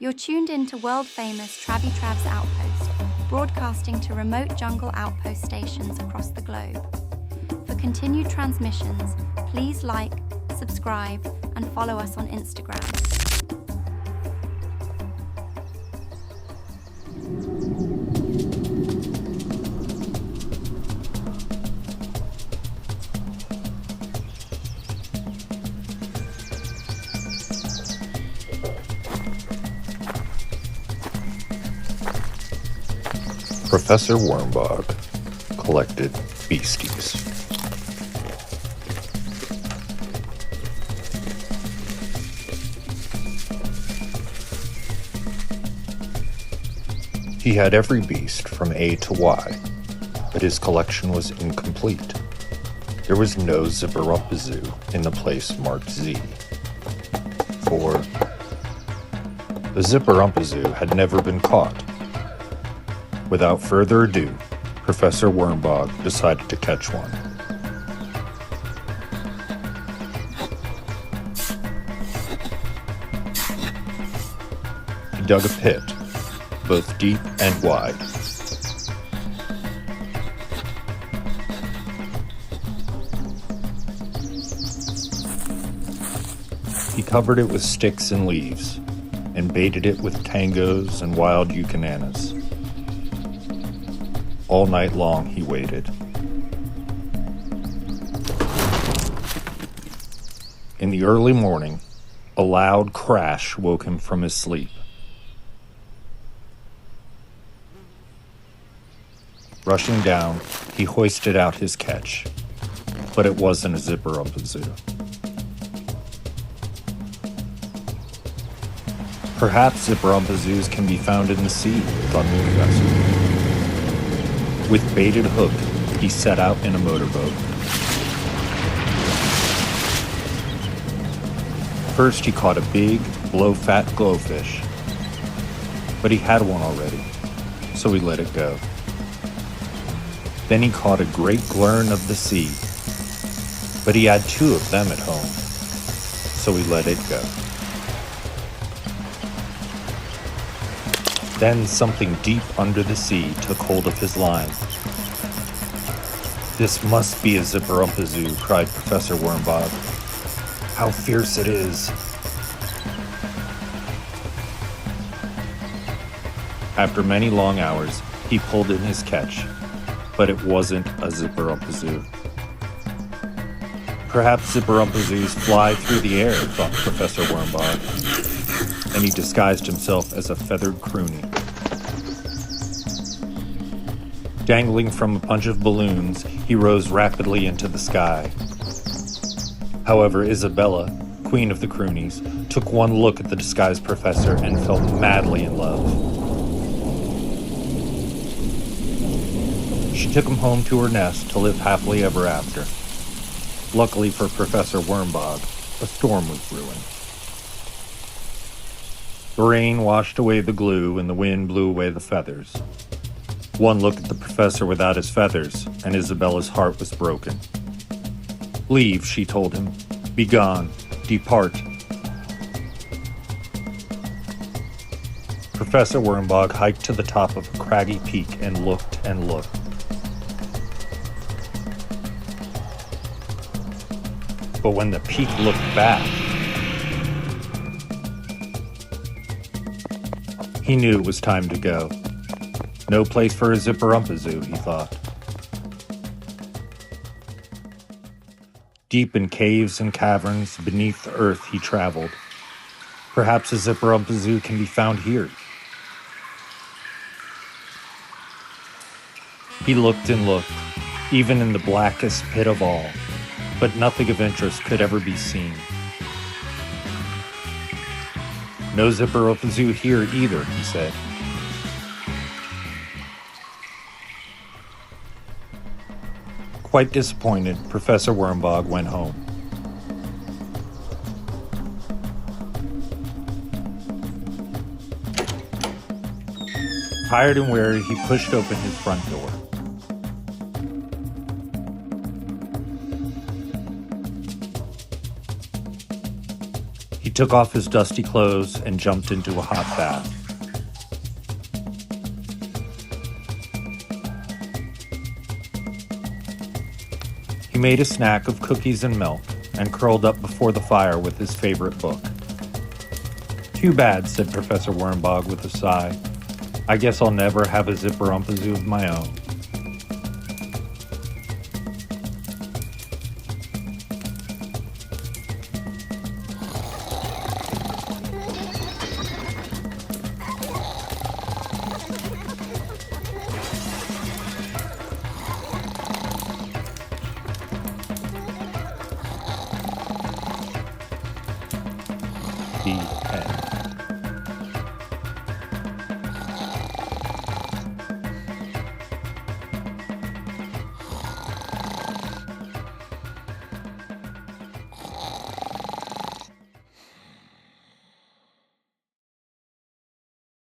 You're tuned in to world-famous Travvy Trav's Outpost, broadcasting to remote jungle outpost stations across the globe. For continued transmissions, please like, subscribe, and follow us on Instagram. Professor Wormbog collected beasties. He had every beast from A to Y, but his collection was incomplete. There was no ZIPPERUMP-A-ZOO in the place marked Z. For the ZIPPERUMP-A-ZOO had never been caught. Without further ado, Professor Wormbog decided to catch one. He dug a pit, both deep and wide. He covered it with sticks and leaves, and baited it with tangos and wild eucananas. All night long he waited. In the early morning, a loud crash woke him from his sleep. Rushing down, he hoisted out his catch, but it wasn't a ZIPPERUMP-A-ZOO. Perhaps ZIPPERUMP-A-ZOOs can be found in the sea, thought the professor. With baited hook, he set out in a motorboat. First, he caught a big, low-fat glowfish, but he had one already, so he let it go. Then he caught a great glurn of the sea, but he had two of them at home, so he let it go. Then something deep under the sea took hold of his line. "This must be a ZIPPERUMP-A-ZOO," cried Professor Wormbog. "How fierce it is!" After many long hours, he pulled in his catch, but it wasn't a ZIPPERUMP-A-ZOO. Perhaps ZIPPERUMP-A-ZOOs fly through the air, thought Professor Wormbog, and he disguised himself as a feathered croonie. Dangling from a bunch of balloons, he rose rapidly into the sky. However, Isabella, queen of the croonies, took one look at the disguised professor and fell madly in love. She took him home to her nest to live happily ever after. Luckily for Professor Wormbog, a storm was brewing. The rain washed away the glue and the wind blew away the feathers. One look at the professor without his feathers, and Isabella's heart was broken. "Leave," she told him. "Be gone. Depart." Professor Wormbog hiked to the top of a craggy peak and looked and looked. But when the peak looked back, he knew it was time to go. No place for a ZIPPERUMP-A-ZOO, he thought. Deep in caves and caverns beneath the earth he traveled. Perhaps a ZIPPERUMP-A-ZOO can be found here. He looked and looked, even in the blackest pit of all, but nothing of interest could ever be seen. "No ZIPPERUMP-A-ZOO here either," he said. Quite disappointed, Professor Wormbog went home. Tired and weary, he pushed open his front door. took off his dusty clothes and jumped into a hot bath. He made a snack of cookies and milk and curled up before the fire with his favorite book. "Too bad," said Professor Wormbog with a sigh. "I guess I'll never have a Zipperump-A-ZOO of my own."